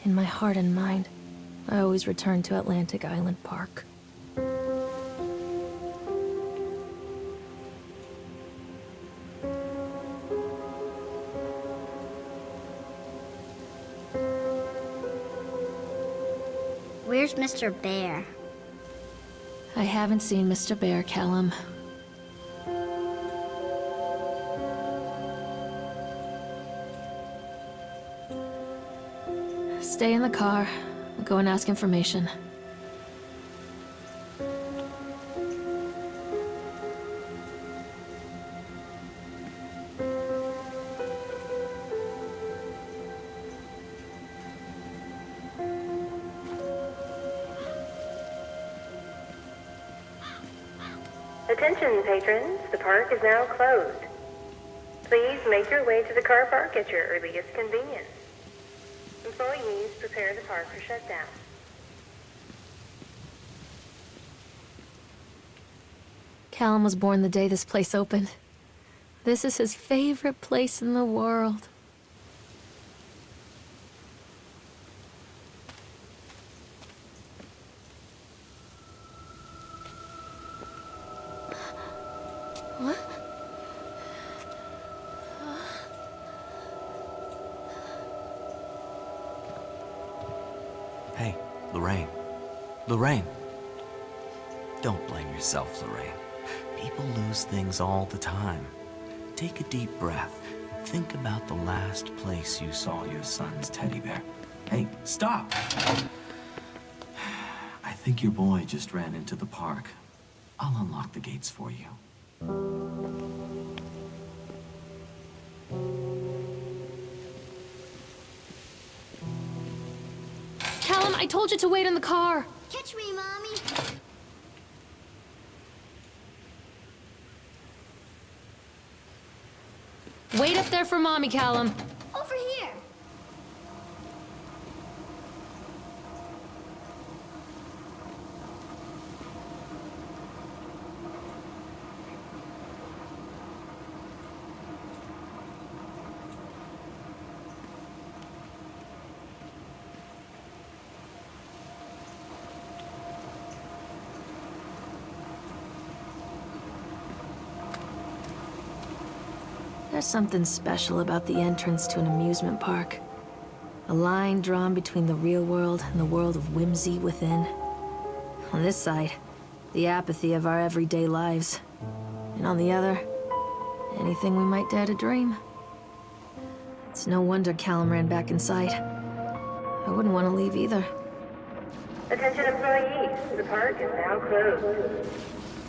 In my heart and mind, I always return to Atlantic Island Park. Where's Mr. Bear? I haven't seen Mr. Bear, Callum. Stay in the car. We'll go and ask information. Attention, patrons. The park is now closed. Please make your way to the car park at your earliest convenience. Employees, prepare the park for shutdown. Callum was born the day this place opened. This is his favorite place in the world. What? Hey, Lorraine. Lorraine. Don't blame yourself, Lorraine. People lose things all the time. Take a deep breath and think about the last place you saw your son's teddy bear. Hey, stop! I think your boy just ran into the park. I'll unlock the gates for you. Callum, I told you to wait in the car. Catch me, Mommy. Wait up there for Mommy, Callum. Over here. There's something special about the entrance to an amusement park. A line drawn between the real world and the world of whimsy within. On this side, the apathy of our everyday lives. And on the other, anything we might dare to dream. It's no wonder Callum ran back inside. I wouldn't want to leave either. Attention, employees. The park is now closed.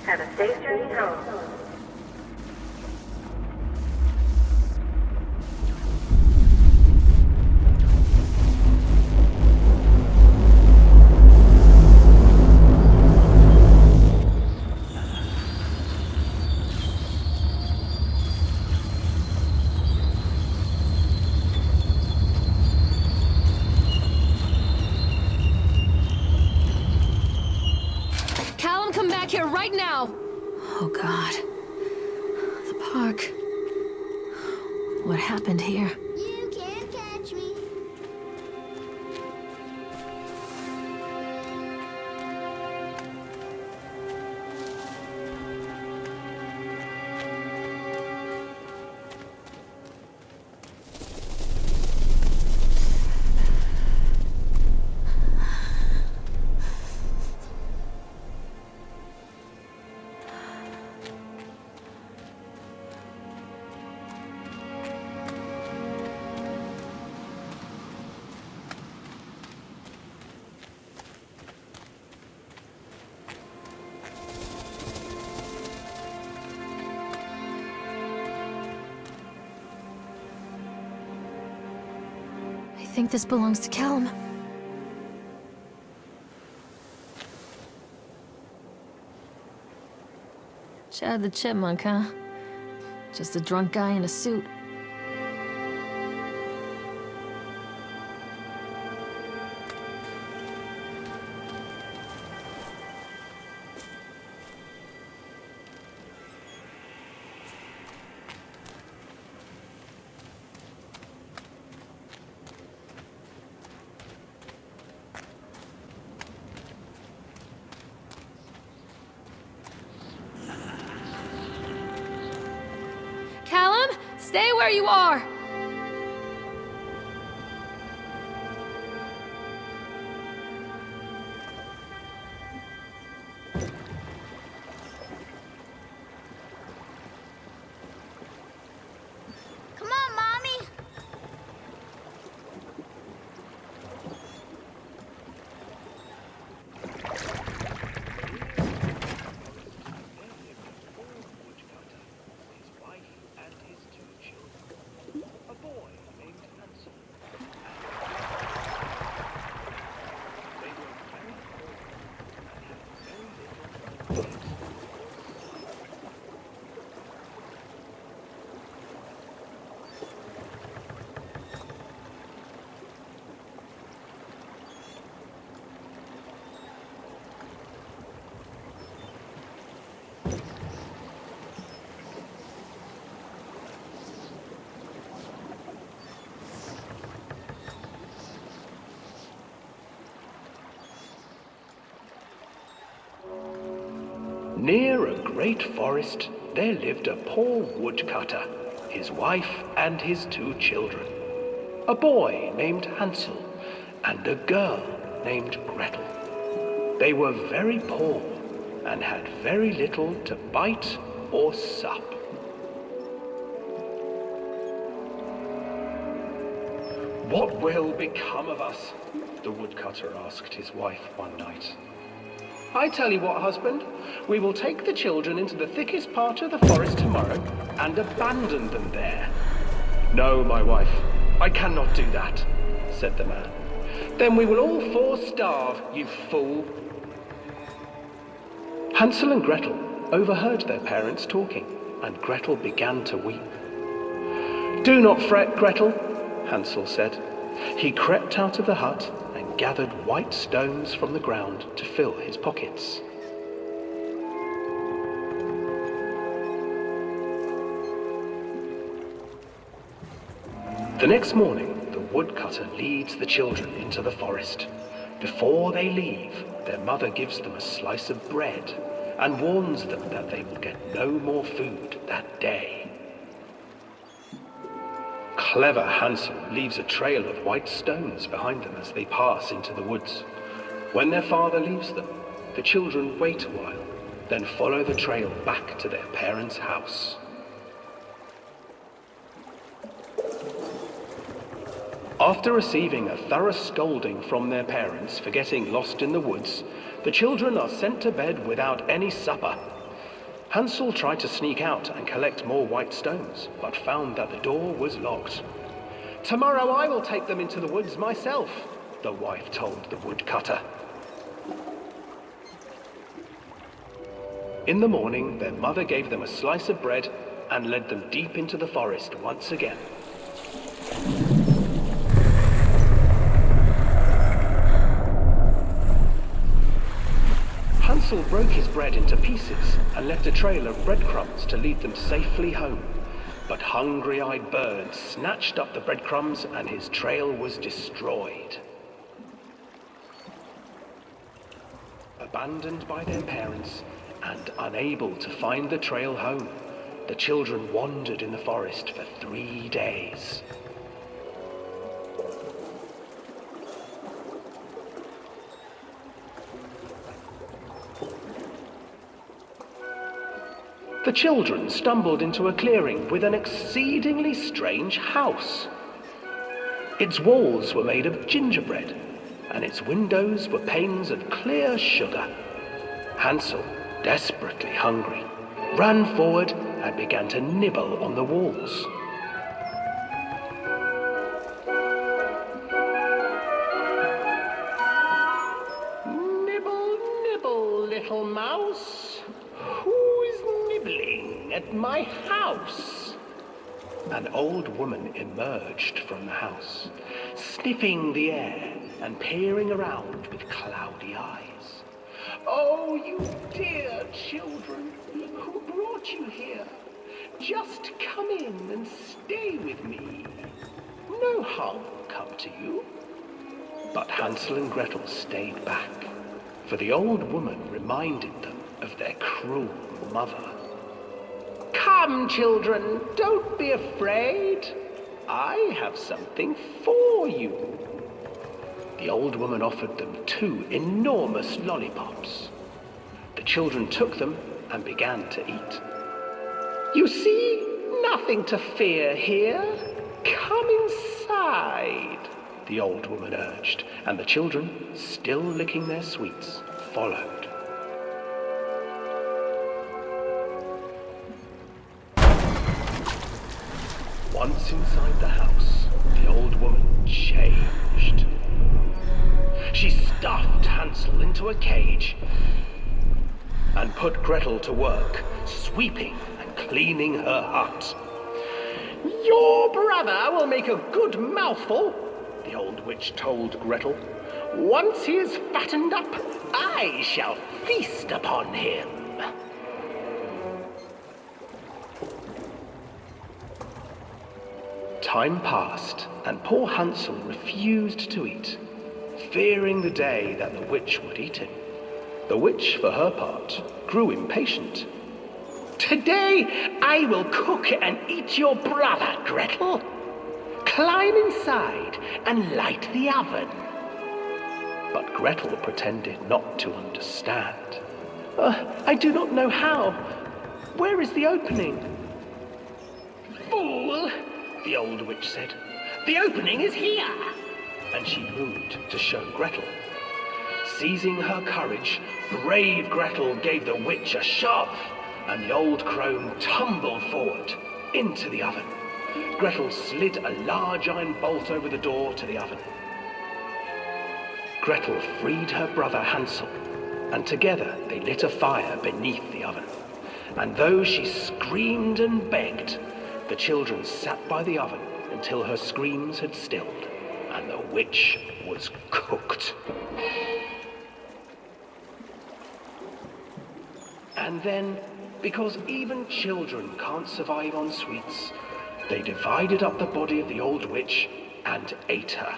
Have a safe journey home. Callum, come back here right now! Oh, God. The park. What happened here? You can't catch me. I think this belongs to Callum. Chad the Chipmunk, huh? Just a drunk guy in a suit. Stay where you are! Come on, Mommy. His wife and his two children. A boy named Hansel. They were very poor and had very little to eat. Near a great forest, there lived a poor woodcutter, his wife and his two children. A boy named Hansel and a girl named Gretel. They were very poor and had very little to bite or sup. What will become of us? The woodcutter asked his wife one night. I tell you what, husband, we will take the children into the thickest part of the forest tomorrow and abandon them there. No, my wife, I cannot do that, said the man. Then we will all four starve, you fool. Hansel and Gretel overheard their parents talking, and Gretel began to weep. Do not fret, Gretel, Hansel said. He crept out of the hut and gathered white stones from the ground to fill his pockets. The next morning, the woodcutter leads the children into the forest. Before they leave, their mother gives them a slice of bread and warns them that they will get no more food that day. Clever Hansel leaves a trail of white stones behind them as they pass into the woods. When their father leaves them, the children wait a while, then follow the trail back to their parents' house. After receiving a thorough scolding from their parents for getting lost in the woods, the children are sent to bed without any supper. Hansel tried to sneak out and collect more white stones, but found that the door was locked. Tomorrow I will take them into the woods myself, the wife told the woodcutter. In the morning, their mother gave them a slice of bread and led them deep into the forest once again. Hansel broke his bread into pieces and left a trail of breadcrumbs to lead them safely home. But hungry-eyed birds snatched up the breadcrumbs and his trail was destroyed. Abandoned by their parents and unable to find the trail home, the children wandered in the forest for 3 days. The children stumbled into a clearing with an exceedingly strange house. Its walls were made of gingerbread, and its windows were panes of clear sugar. Hansel, desperately hungry, ran forward and began to nibble on the walls. Nibble, nibble, little mouse. Who is nibbling at my house? An old woman emerged from the house, sniffing the air and peering around with cloudy eyes. Oh, you dear children, who brought you here? Just come in and stay with me. No harm will come to you. But Hansel and Gretel stayed back, for the old woman reminded them of their cruel mother. Come, children, don't be afraid. I have something for you. The old woman offered them 2 enormous lollipops. The children took them and began to eat. You see, nothing to fear here. Come inside, the old woman urged, and the children, still licking their sweets, followed. Once inside the house, the old woman changed. She stuffed Hansel into a cage and put Gretel to work, sweeping and cleaning her hut. Your brother will make a good mouthful, the old witch told Gretel. Once he is fattened up, I shall feast upon him. Time passed, and poor Hansel refused to eat, fearing the day that the witch would eat him. The witch, for her part, grew impatient. Today I will cook and eat your brother, Gretel. Climb inside and light the oven. But Gretel pretended not to understand. I do not know how. Where is the opening? Fool, the old witch said. The opening is here. And she moved to show Gretel. Seizing her courage, brave Gretel gave the witch a shove, and the old crone tumbled forward into the oven. Gretel slid a large iron bolt over the door to the oven. Gretel freed her brother Hansel, and together they lit a fire beneath the oven. And though she screamed and begged, the children sat by the oven until her screams had stilled, and the witch was cooked. And then, because even children can't survive on sweets, they divided up the body of the old witch and ate her.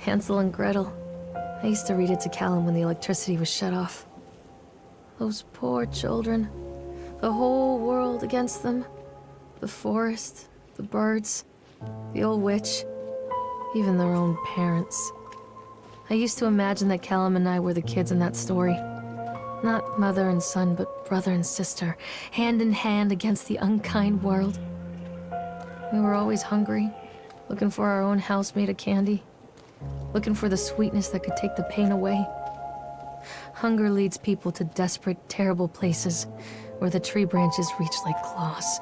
Hansel and Gretel. I used to read it to Callum when the electricity was shut off. Those poor children. The whole world against them. The forest, the birds, the old witch, even their own parents. I used to imagine that Callum and I were the kids in that story. Not mother and son, but brother and sister, hand in hand against the unkind world. We were always hungry, looking for our own house made of candy. Looking for the sweetness that could take the pain away. Hunger leads people to desperate, terrible places where the tree branches reach like claws.